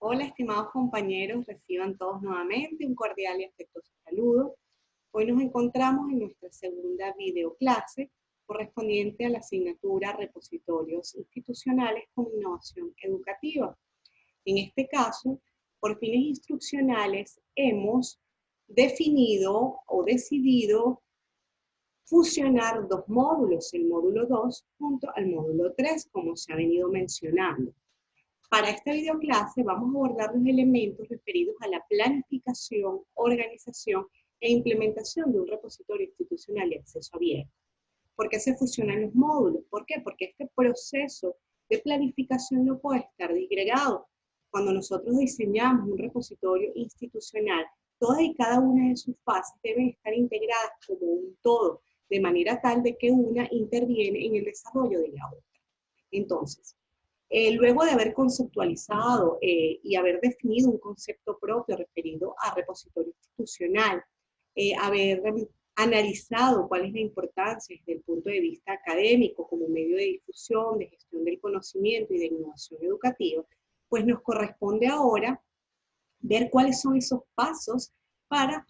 Hola, estimados compañeros, reciban todos nuevamente un cordial y afectuoso saludo. Hoy nos encontramos en nuestra segunda videoclase correspondiente a la asignatura Repositorios Institucionales con Innovación Educativa. En este caso, por fines instruccionales, hemos definido o decidido fusionar dos módulos, el módulo 2 junto al módulo 3, como se ha venido mencionando. Para esta videoclase vamos a abordar los elementos referidos a la planificación, organización e implementación de un repositorio institucional de acceso abierto. ¿Por qué se fusionan los módulos? ¿Por qué? Porque este proceso de planificación no puede estar disgregado. Cuando nosotros diseñamos un repositorio institucional, todas y cada una de sus fases deben estar integradas como un todo, de manera tal de que una interviene en el desarrollo de la otra. Entonces, luego de haber conceptualizado y haber definido un concepto propio referido a repositorio institucional, haber analizado cuál es la importancia desde el punto de vista académico como medio de difusión, de gestión del conocimiento y de innovación educativa, pues nos corresponde ahora ver cuáles son esos pasos para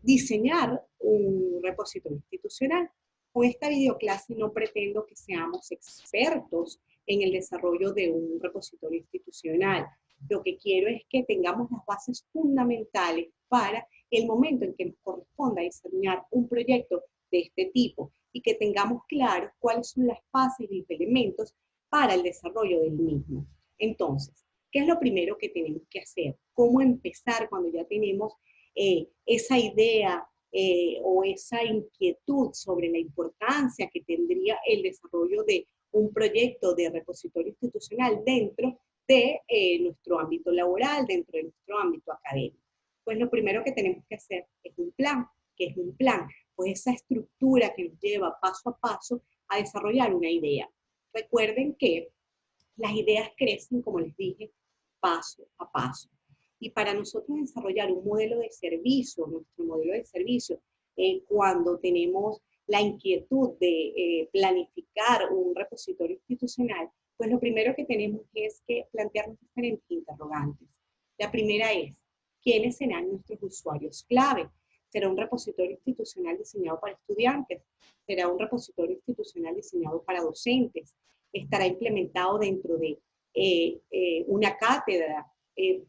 diseñar un repositorio institucional. Con esta videoclase no pretendo que seamos expertos en el desarrollo de un repositorio institucional. Lo que quiero es que tengamos las bases fundamentales para el momento en que nos corresponda diseñar un proyecto de este tipo y que tengamos claro cuáles son las fases y los elementos para el desarrollo del mismo. Entonces, ¿qué es lo primero que tenemos que hacer? ¿Cómo empezar cuando ya tenemos esa idea o esa inquietud sobre la importancia que tendría el desarrollo de un proyecto de repositorio institucional dentro de nuestro ámbito laboral, dentro de nuestro ámbito académico? Pues lo primero que tenemos que hacer es un plan. ¿Qué es un plan? Pues esa estructura que nos lleva paso a paso a desarrollar una idea. Recuerden que las ideas crecen, como les dije, paso a paso. Y para nosotros desarrollar un modelo de servicio, nuestro modelo de servicio, cuando tenemos la inquietud de planificar un repositorio institucional, pues lo primero que tenemos es que plantearnos diferentes interrogantes. La primera es, ¿quiénes serán nuestros usuarios clave? ¿Será un repositorio institucional diseñado para estudiantes? ¿Será un repositorio institucional diseñado para docentes? ¿Estará implementado dentro de una cátedra?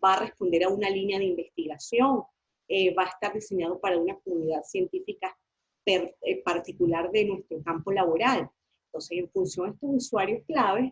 ¿Va a responder a una línea de investigación? ¿Va a estar diseñado para una comunidad científica particular de nuestro campo laboral? Entonces, en función de estos usuarios claves,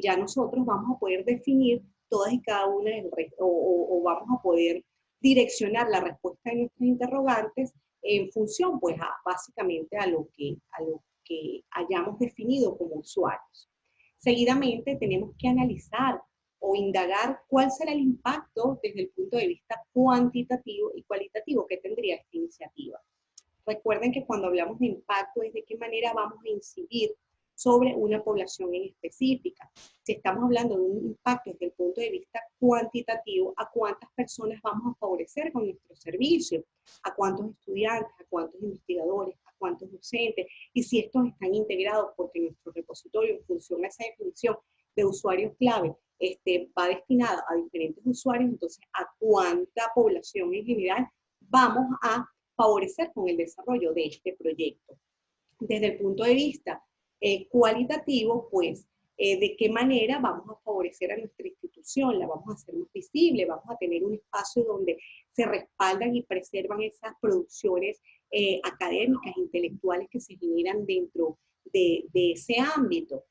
ya nosotros vamos a poder definir todas y cada una o vamos a poder direccionar la respuesta de nuestros interrogantes en función, pues, básicamente a lo que hayamos definido como usuarios. Seguidamente, tenemos que analizar o indagar cuál será el impacto desde el punto de vista cuantitativo y cualitativo que tendría esta iniciativa. Recuerden que cuando hablamos de impacto es de qué manera vamos a incidir sobre una población en específica. Si estamos hablando de un impacto desde el punto de vista cuantitativo, ¿a cuántas personas vamos a favorecer con nuestro servicio? ¿A cuántos estudiantes? ¿A cuántos investigadores? ¿A cuántos docentes? Y si estos están integrados, porque nuestro repositorio, en función a esa definición de usuarios clave, va destinada a diferentes usuarios, entonces ¿a cuánta población en general vamos a favorecer con el desarrollo de este proyecto? Desde el punto de vista cualitativo, pues, de qué manera vamos a favorecer a nuestra institución, la vamos a hacer más visible, vamos a tener un espacio donde se respaldan y preservan esas producciones académicas, intelectuales que se generan dentro de ese ámbito.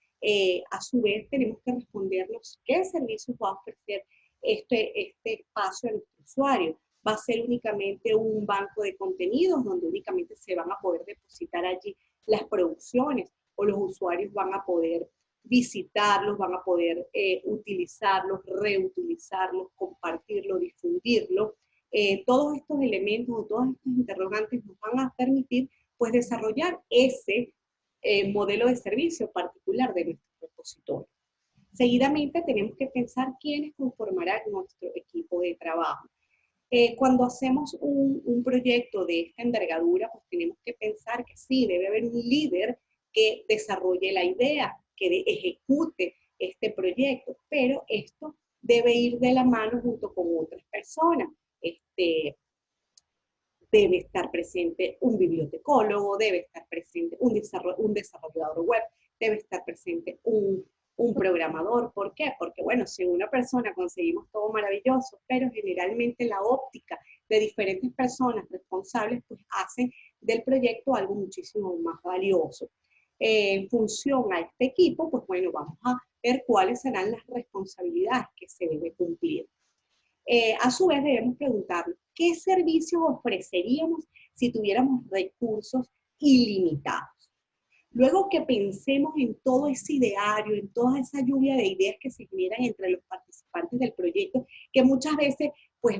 A su vez, tenemos que respondernos qué servicios va a ofrecer este espacio a nuestro usuario. Va a ser únicamente un banco de contenidos donde únicamente se van a poder depositar allí las producciones, o los usuarios van a poder visitarlos, van a poder utilizarlos, reutilizarlos, compartirlos, difundirlos. Todos estos elementos o todos estos interrogantes nos van a permitir, pues, desarrollar ese modelo de servicio particular de nuestro repositorio. Seguidamente tenemos que pensar quiénes conformarán nuestro equipo de trabajo. Cuando hacemos un proyecto de esta envergadura, pues tenemos que pensar que sí, debe haber un líder que desarrolle la idea, que ejecute este proyecto, pero esto debe ir de la mano junto con otras personas. Debe estar presente un bibliotecólogo, debe estar presente un desarrollador web, debe estar presente un programador. ¿Por qué? Porque, bueno, si una persona conseguimos todo maravilloso, pero generalmente la óptica de diferentes personas responsables, pues hacen del proyecto algo muchísimo más valioso. En función a este equipo, pues bueno, vamos a ver cuáles serán las responsabilidades que se debe cumplir. A su vez debemos preguntarnos, ¿qué servicios ofreceríamos si tuviéramos recursos ilimitados? Luego que pensemos en todo ese ideario, en toda esa lluvia de ideas que se generan entre los participantes del proyecto, que muchas veces pues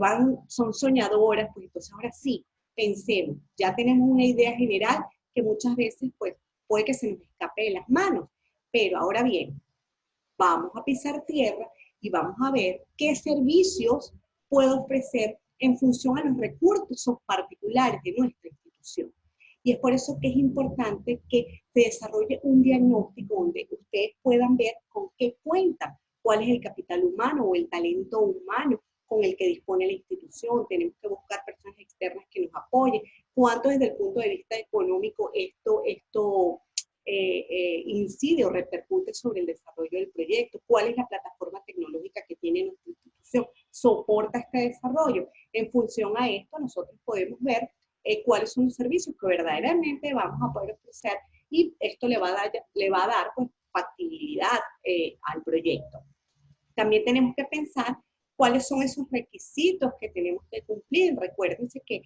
son soñadoras, pues entonces ahora sí, pensemos, ya tenemos una idea general que muchas veces pues puede que se nos escape de las manos, pero ahora bien, vamos a pisar tierra y vamos a ver qué servicios puedo ofrecer en función a los recursos particulares de nuestra institución. Y es por eso que es importante que se desarrolle un diagnóstico donde ustedes puedan ver con qué cuentan, cuál es el capital humano o el talento humano con el que dispone la institución. Tenemos que buscar personas externas que nos apoyen. ¿Cuánto desde el punto de vista económico esto incide o repercute sobre el desarrollo del proyecto? ¿Cuál es la plataforma tecnológica que tiene nuestra institución? ¿Soporta este desarrollo? En función a esto, nosotros podemos ver cuáles son los servicios que verdaderamente vamos a poder ofrecer y esto le va a dar pues, factibilidad al proyecto. También tenemos que pensar cuáles son esos requisitos que tenemos que cumplir. Recuérdense que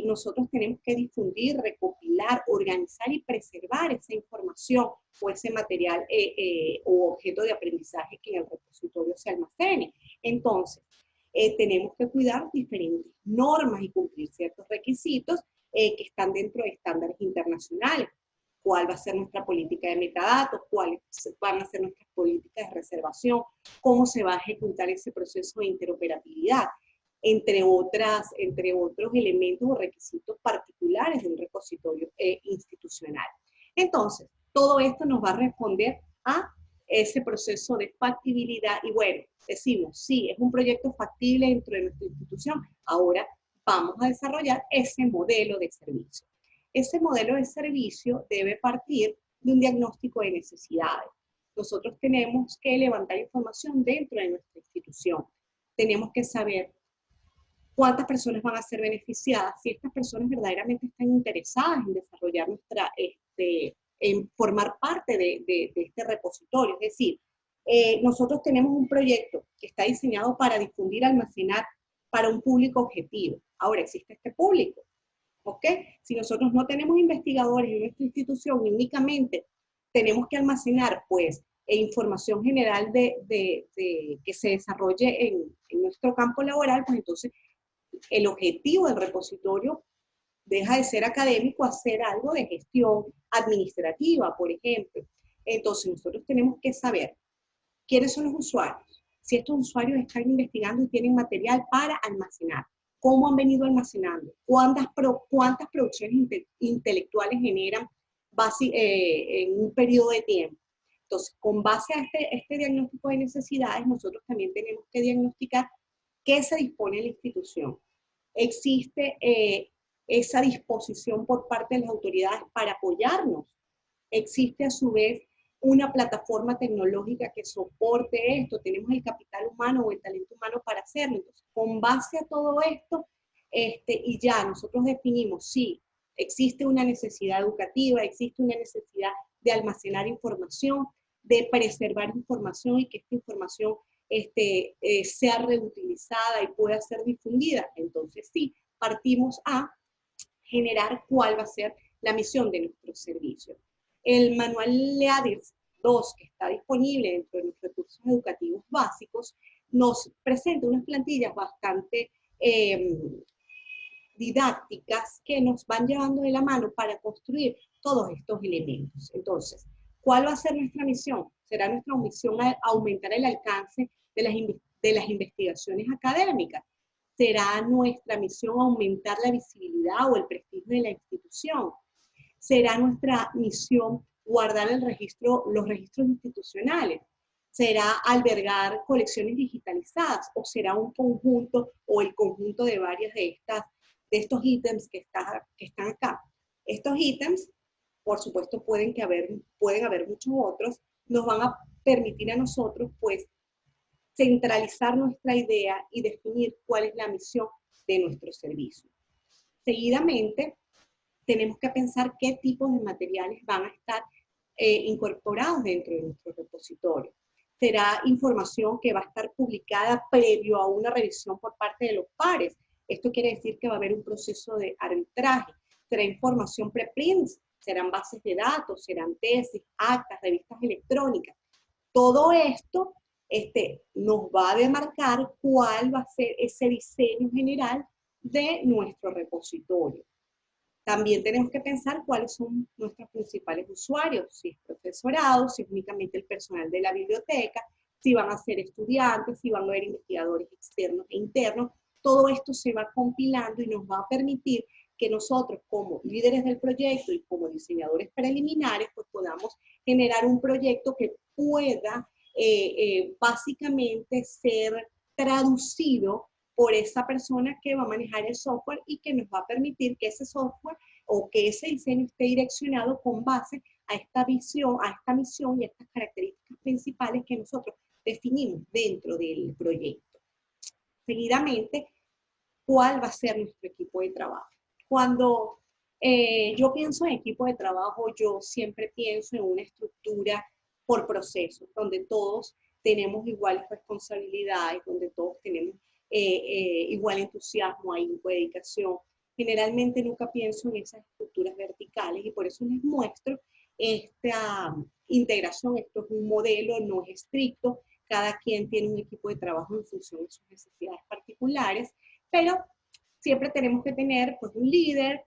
nosotros tenemos que difundir, recopilar, organizar y preservar esa información o ese material o objeto de aprendizaje que en el repositorio se almacene. Entonces, tenemos que cuidar diferentes normas y cumplir ciertos requisitos que están dentro de estándares internacionales. ¿Cuál va a ser nuestra política de metadatos? ¿Cuáles van a ser nuestras políticas de reservación? ¿Cómo se va a ejecutar ese proceso de interoperabilidad? Entre otros elementos o requisitos particulares de un repositorio institucional. Entonces, todo esto nos va a responder a ese proceso de factibilidad y bueno, decimos, sí, es un proyecto factible dentro de nuestra institución, ahora vamos a desarrollar ese modelo de servicio. Ese modelo de servicio debe partir de un diagnóstico de necesidades. Nosotros tenemos que levantar información dentro de nuestra institución. Tenemos que saber cuántas personas van a ser beneficiadas, si estas personas verdaderamente están interesadas en desarrollar en formar parte de este repositorio. Es decir, nosotros tenemos un proyecto que está diseñado para difundir, almacenar para un público objetivo. Ahora existe este público. ¿Ok? Si nosotros no tenemos investigadores en nuestra institución y únicamente tenemos que almacenar, pues, información general que se desarrolle en nuestro campo laboral, pues entonces el objetivo del repositorio deja de ser académico a ser algo de gestión administrativa, por ejemplo. Entonces nosotros tenemos que saber quiénes son los usuarios, si estos usuarios están investigando y tienen material para almacenar, cómo han venido almacenando, cuántas producciones intelectuales generan en un periodo de tiempo. Entonces, con base a este diagnóstico de necesidades, nosotros también tenemos que diagnosticar qué se dispone en la institución. Existe esa disposición por parte de las autoridades para apoyarnos. Existe a su vez una plataforma tecnológica que soporte esto, tenemos el capital humano o el talento humano para hacerlo. Entonces, con base a todo esto, y ya nosotros definimos si existe una necesidad educativa, existe una necesidad de almacenar información, de preservar información y que esta información sea reutilizada y pueda ser difundida. Entonces, sí, partimos a generar cuál va a ser la misión de nuestro servicio. El manual LEADERS 2, que está disponible dentro de los recursos educativos básicos, nos presenta unas plantillas bastante didácticas que nos van llevando de la mano para construir todos estos elementos. Entonces, ¿cuál va a ser nuestra misión? Será nuestra misión aumentar el alcance de las investigaciones académicas. ¿Será nuestra misión aumentar la visibilidad o el prestigio de la institución? ¿Será nuestra misión guardar los registros institucionales? ¿Será albergar colecciones digitalizadas o será un conjunto o el conjunto de varias de estos ítems que están acá? Estos ítems, por supuesto, pueden haber muchos otros, nos van a permitir a nosotros, pues, centralizar nuestra idea y definir cuál es la misión de nuestro servicio. Seguidamente, tenemos que pensar qué tipos de materiales van a estar incorporados dentro de nuestro repositorio. Será información que va a estar publicada previo a una revisión por parte de los pares. Esto quiere decir que va a haber un proceso de arbitraje. Será información preprint, serán bases de datos, serán tesis, actas, revistas electrónicas. Todo esto nos va a demarcar cuál va a ser ese diseño general de nuestro repositorio. También tenemos que pensar cuáles son nuestros principales usuarios, si es profesorado, si es únicamente el personal de la biblioteca, si van a ser estudiantes, si van a haber investigadores externos e internos. Todo esto se va compilando y nos va a permitir que nosotros como líderes del proyecto y como diseñadores preliminares, pues podamos generar un proyecto que pueda básicamente ser traducido por esa persona que va a manejar el software y que nos va a permitir que ese software o que ese diseño esté direccionado con base a esta visión, a esta misión y a estas características principales que nosotros definimos dentro del proyecto. Seguidamente, ¿cuál va a ser nuestro equipo de trabajo? Cuando yo pienso en equipo de trabajo, yo siempre pienso en una estructura por procesos, donde todos tenemos iguales responsabilidades, donde todos tenemos igual entusiasmo, ahínco, dedicación. Generalmente nunca pienso en esas estructuras verticales y por eso les muestro esta integración. Esto es un modelo, no es estricto, cada quien tiene un equipo de trabajo en función de sus necesidades particulares, pero siempre tenemos que tener pues, un líder,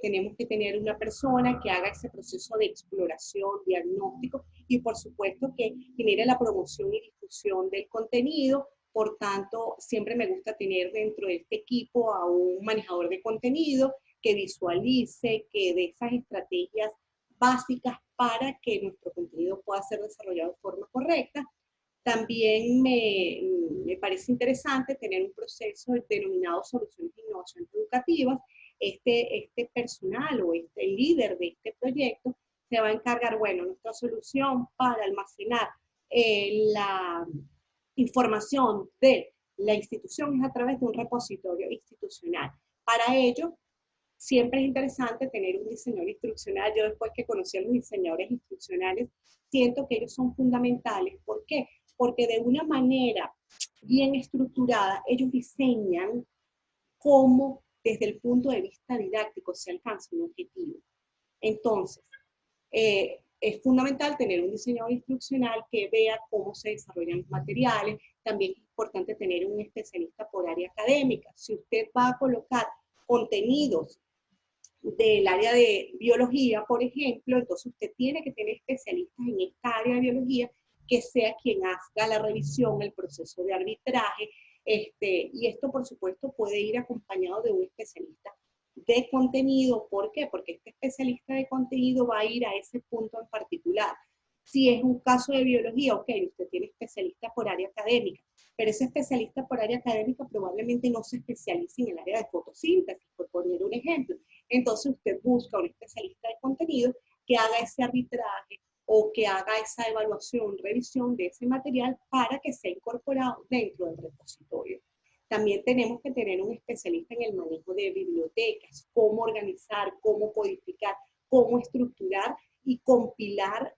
tenemos que tener una persona que haga ese proceso de exploración, diagnóstico y por supuesto que genere la promoción y difusión del contenido. Por tanto, siempre me gusta tener dentro de este equipo a un manejador de contenido que visualice, que dé esas estrategias básicas para que nuestro contenido pueda ser desarrollado de forma correcta. También me parece interesante tener un proceso denominado soluciones de innovación educativas. Este personal o este líder de este proyecto se va a encargar, bueno, nuestra solución para almacenar la información de la institución es a través de un repositorio institucional. Para ello, siempre es interesante tener un diseñador instruccional. Yo después que conocí a los diseñadores instruccionales, siento que ellos son fundamentales. ¿Por qué? Porque de una manera bien estructurada, ellos diseñan cómo desde el punto de vista didáctico se alcanza un objetivo. Entonces, es fundamental tener un diseñador instruccional que vea cómo se desarrollan los materiales. También es importante tener un especialista por área académica. Si usted va a colocar contenidos del área de biología, por ejemplo, entonces usted tiene que tener especialistas en esta área de biología que sea quien haga la revisión, el proceso de arbitraje, y esto por supuesto puede ir acompañado de un especialista de contenido. ¿Por qué? Porque este especialista de contenido va a ir a ese punto en particular. Si es un caso de biología, ok, usted tiene especialista por área académica, pero ese especialista por área académica probablemente no se especialice en el área de fotosíntesis, por poner un ejemplo. Entonces usted busca un especialista de contenido que haga ese arbitraje o que haga esa evaluación, revisión de ese material para que sea incorporado dentro del repositorio. También tenemos que tener un especialista en el manejo de bibliotecas, cómo organizar, cómo codificar, cómo estructurar y compilar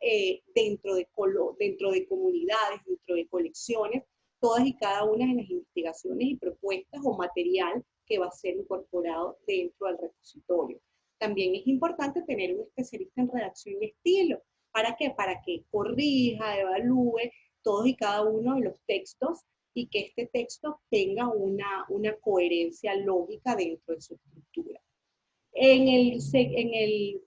dentro de comunidades, dentro de colecciones, todas y cada una de las investigaciones y propuestas o material que va a ser incorporado dentro del repositorio. También es importante tener un especialista en redacción y estilo. ¿Para qué? Para que corrija, evalúe todos y cada uno de los textos y que este texto tenga una coherencia lógica dentro de su estructura. En el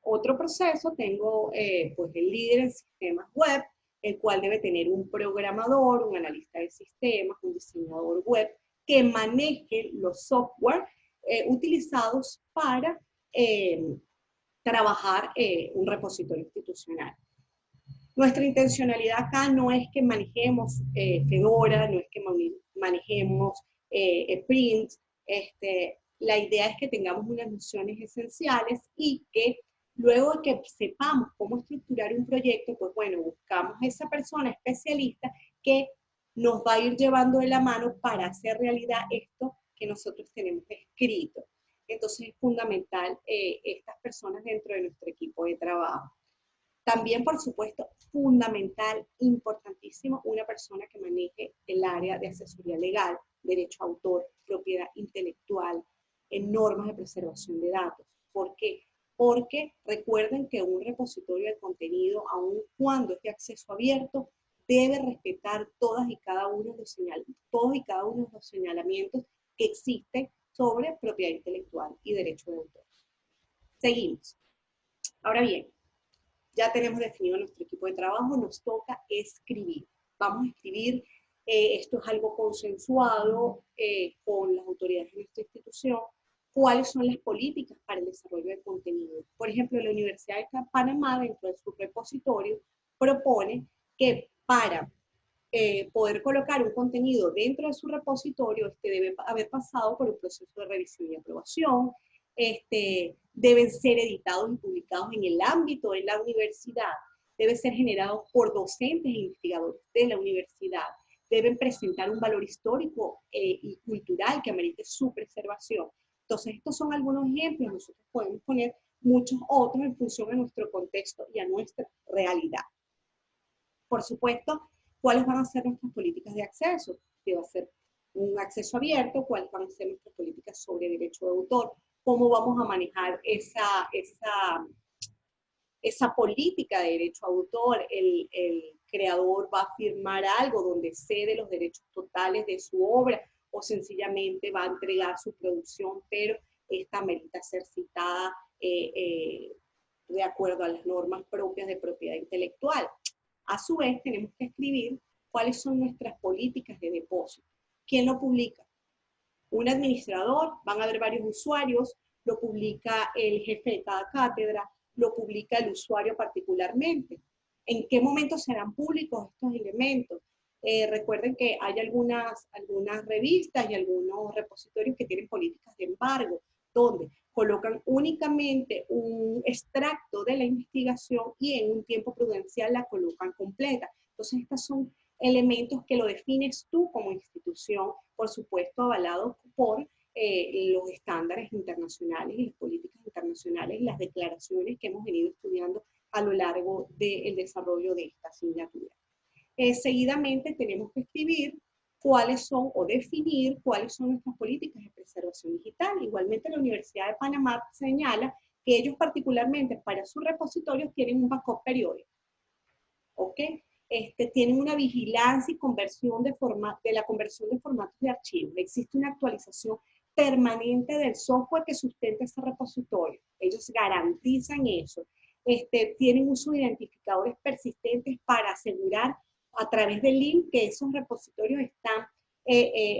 otro proceso tengo pues el líder en sistemas web, el cual debe tener un programador, un analista de sistemas, un diseñador web, que maneje los software utilizados para trabajar un repositorio institucional. Nuestra intencionalidad acá no es que manejemos Fedora, no es que manejemos Print. La idea es que tengamos unas nociones esenciales y que luego de que sepamos cómo estructurar un proyecto, pues bueno, buscamos a esa persona especialista que nos va a ir llevando de la mano para hacer realidad esto que nosotros tenemos escrito. Entonces es fundamental estas personas dentro de nuestro equipo de trabajo. También, por supuesto, fundamental, importantísimo, una persona que maneje el área de asesoría legal, derecho a autor, propiedad intelectual, en normas de preservación de datos. ¿Por qué? Porque recuerden que un repositorio de contenido, aun cuando es de acceso abierto, debe respetar todos y cada uno de los señalamientos que existen sobre propiedad intelectual y derecho de autor. Seguimos. Ahora bien, ya tenemos definido nuestro equipo de trabajo, nos toca escribir. Vamos a escribir, esto es algo consensuado con las autoridades de nuestra institución, cuáles son las políticas para el desarrollo de contenido. Por ejemplo, la Universidad de Panamá, dentro de su repositorio, propone que para poder colocar un contenido dentro de su repositorio, debe haber pasado por un proceso de revisión y aprobación, deben ser editados y publicados en el ámbito de la universidad, deben ser generados por docentes e investigadores de la universidad, deben presentar un valor histórico y cultural que amerite su preservación. Entonces, estos son algunos ejemplos, nosotros podemos poner muchos otros en función a nuestro contexto y a nuestra realidad. Por supuesto, ¿cuáles van a ser nuestras políticas de acceso? ¿Qué va a ser un acceso abierto? ¿Cuáles van a ser nuestras políticas sobre derecho de autor? ¿Cómo vamos a manejar esa política de derecho a autor? El creador va a firmar algo donde cede los derechos totales de su obra o sencillamente va a entregar su producción, pero esta merita ser citada de acuerdo a las normas propias de propiedad intelectual. A su vez, tenemos que escribir cuáles son nuestras políticas de depósito. ¿Quién lo publica? Un administrador, van a haber varios usuarios, lo publica el jefe de cada cátedra, lo publica el usuario particularmente. ¿En qué momento serán públicos estos elementos? Recuerden que hay algunas revistas y algunos repositorios que tienen políticas de embargo, donde colocan únicamente un extracto de la investigación y en un tiempo prudencial la colocan completa. Entonces, estos son elementos que lo defines tú como institución, por supuesto, avalados por los estándares internacionales y las políticas internacionales y las declaraciones que hemos venido estudiando a lo largo del desarrollo de esta asignatura. Seguidamente tenemos que escribir cuáles son o definir cuáles son nuestras políticas de preservación digital. Igualmente la Universidad de Panamá señala que ellos particularmente para sus repositorios tienen un backup periódico. ¿Ok? Tienen una vigilancia y conversión de la conversión de formatos de archivos. Existe una actualización permanente del software que sustenta ese repositorio. Ellos garantizan eso. Tienen uso de identificadores persistentes para asegurar a través del link que esos repositorios están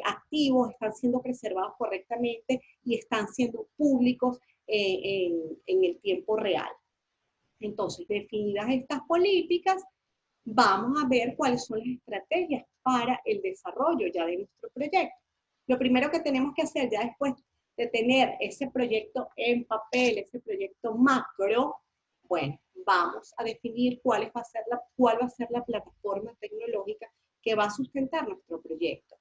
activos, están siendo preservados correctamente y están siendo públicos en el tiempo real. Entonces, definidas estas políticas, vamos a ver cuáles son las estrategias para el desarrollo ya de nuestro proyecto. Lo primero que tenemos que hacer ya después de tener ese proyecto en papel, ese proyecto macro, bueno, vamos a definir cuál va a ser la plataforma tecnológica que va a sustentar nuestro proyecto.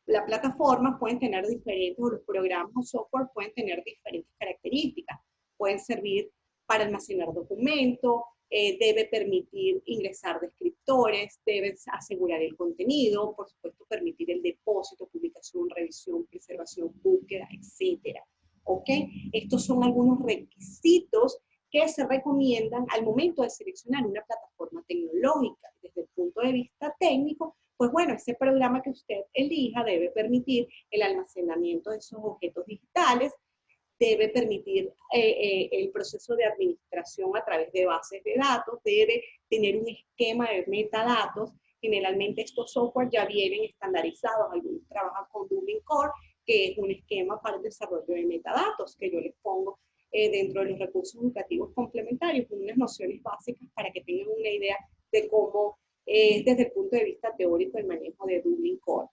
La plataforma pueden tener diferentes, o los programas o software pueden tener diferentes características. Pueden servir para almacenar documentos, debe permitir ingresar descriptores, debe asegurar el contenido, por supuesto permitir el depósito, publicación, revisión, preservación, búsqueda, etcétera. ¿Ok? Estos son algunos requisitos que se recomiendan al momento de seleccionar una plataforma tecnológica. Desde el punto de vista técnico, pues bueno, ese programa que usted elija debe permitir el almacenamiento de esos objetos digitales, debe permitir el proceso de administración a través de bases de datos, debe tener un esquema de metadatos. Generalmente estos software ya vienen estandarizados, algunos trabajan con Dublin Core, que es un esquema para el desarrollo de metadatos, que yo les pongo dentro de los recursos educativos complementarios, con unas nociones básicas para que tengan una idea de cómo es desde el punto de vista teórico el manejo de Dublin Core.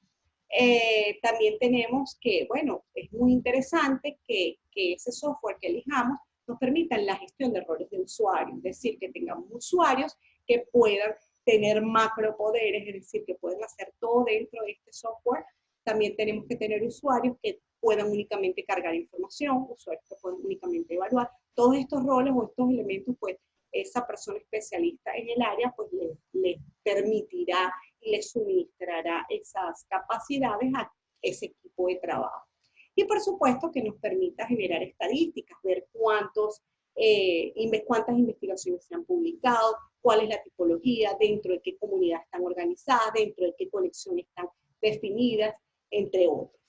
También tenemos que, bueno, es muy interesante que ese software que elijamos nos permita la gestión de roles de usuario, es decir, que tengamos usuarios que puedan tener macropoderes, es decir, que pueden hacer todo dentro de este software. También tenemos que tener usuarios que puedan únicamente cargar información, usuarios que puedan únicamente evaluar. Todos estos roles o estos elementos, pues, esa persona especialista en el área, pues, le permitirá y le suministrará esas capacidades a ese equipo de trabajo. Y por supuesto que nos permita generar estadísticas, ver cuántas investigaciones se han publicado, cuál es la tipología, dentro de qué comunidad están organizadas, dentro de qué colecciones están definidas, entre otros.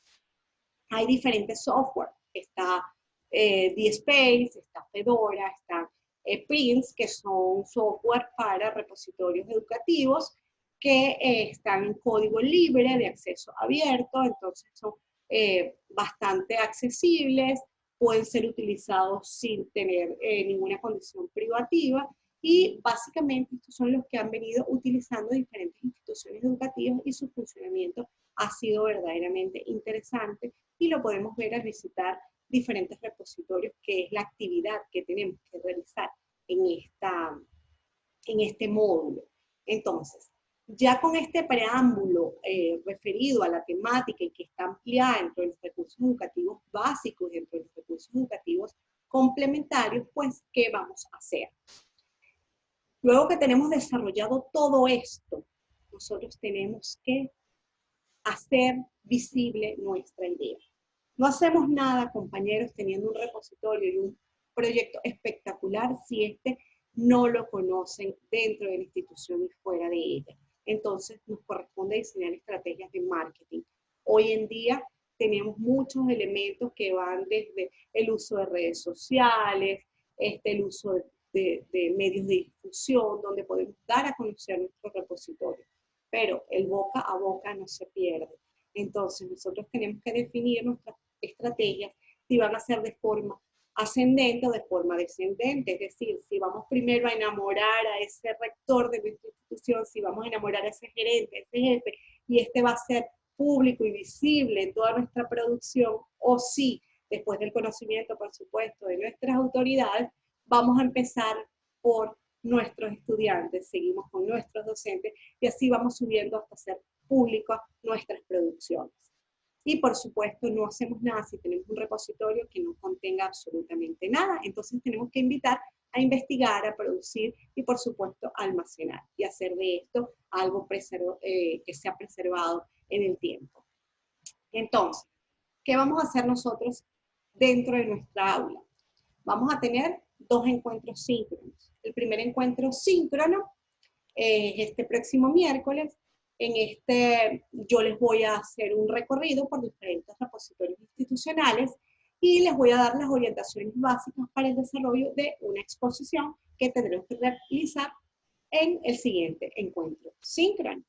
Hay diferentes software, está DSpace, está Fedora, está Prince, que son software para repositorios educativos que están en código libre de acceso abierto, entonces son bastante accesibles, pueden ser utilizados sin tener ninguna condición privativa y básicamente estos son los que han venido utilizando diferentes instituciones educativas y su funcionamiento ha sido verdaderamente interesante y lo podemos ver al visitar diferentes repositorios, que es la actividad que tenemos que realizar en este módulo. Entonces, ya con este preámbulo referido a la temática y que está ampliada dentro de los recursos educativos básicos, dentro de los recursos educativos complementarios, pues, ¿qué vamos a hacer? Luego que tenemos desarrollado todo esto, nosotros tenemos que hacer visible nuestra idea. No hacemos nada, compañeros, teniendo un repositorio y un proyecto espectacular si este no lo conocen dentro de la institución y fuera de ella. Entonces, nos corresponde diseñar estrategias de marketing. Hoy en día tenemos muchos elementos que van desde el uso de redes sociales, el uso de medios de difusión, donde podemos dar a conocer nuestro repositorio. Pero el boca a boca no se pierde. Entonces, nosotros tenemos que definir nuestras estrategias si van a ser de forma ascendente o de forma descendente, es decir, si vamos primero a enamorar a ese rector de nuestra institución, si vamos a enamorar a ese gerente, a ese jefe, y este va a ser público y visible en toda nuestra producción, o si, después del conocimiento, por supuesto, de nuestras autoridades, vamos a empezar por nuestros estudiantes, seguimos con nuestros docentes, y así vamos subiendo hasta ser públicas nuestras producciones. Y por supuesto no hacemos nada si tenemos un repositorio que no contenga absolutamente nada, entonces tenemos que invitar a investigar, a producir y por supuesto a almacenar y hacer de esto algo que sea preservado en el tiempo. Entonces, ¿qué vamos a hacer nosotros dentro de nuestra aula? Vamos a tener 2 encuentros síncronos. El primer encuentro síncrono es este próximo miércoles. En yo les voy a hacer un recorrido por diferentes repositorios institucionales y les voy a dar las orientaciones básicas para el desarrollo de una exposición que tendremos que realizar en el siguiente encuentro síncrono.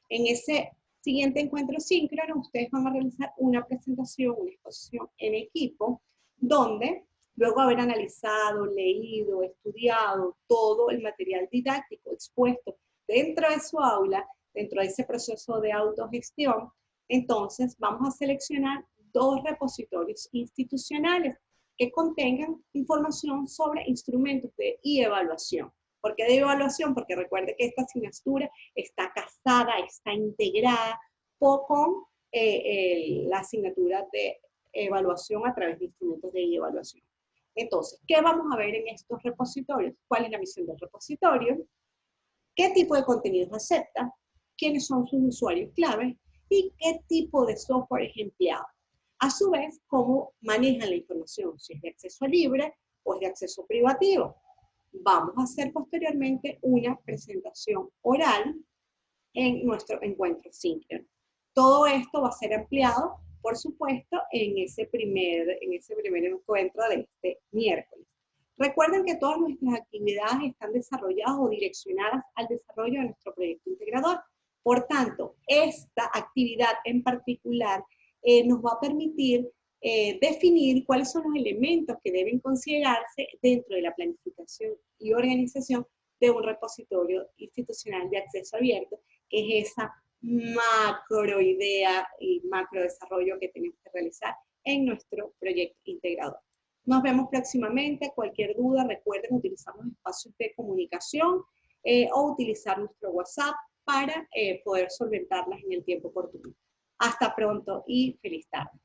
En ese siguiente encuentro síncrono, ustedes van a realizar una presentación, una exposición en equipo, donde luego haber analizado, leído, estudiado todo el material didáctico expuesto dentro de su aula, dentro de ese proceso de autogestión, entonces vamos a seleccionar 2 repositorios institucionales que contengan información sobre instrumentos y evaluación. ¿Por qué de evaluación? Porque recuerde que esta asignatura está casada, está integrada con la asignatura de evaluación a través de instrumentos de evaluación. Entonces, ¿qué vamos a ver en estos repositorios? ¿Cuál es la misión del repositorio? ¿Qué tipo de contenidos acepta? ¿Quiénes son sus usuarios clave? ¿Y qué tipo de software es empleado? A su vez, ¿cómo manejan la información? Si es de acceso libre o es de acceso privativo. Vamos a hacer posteriormente una presentación oral en nuestro encuentro síncrono. Todo esto va a ser ampliado, por supuesto, en ese primer encuentro de este miércoles. Recuerden que todas nuestras actividades están desarrolladas o direccionadas al desarrollo de nuestro proyecto integrador. Por tanto, esta actividad en particular nos va a permitir definir cuáles son los elementos que deben considerarse dentro de la planificación y organización de un repositorio institucional de acceso abierto, que es esa macro idea y macro desarrollo que tenemos que realizar en nuestro proyecto integrador. Nos vemos próximamente. Cualquier duda, recuerden utilizar los espacios de comunicación o utilizar nuestro WhatsApp para poder solventarlas en el tiempo oportuno. Hasta pronto y feliz tarde.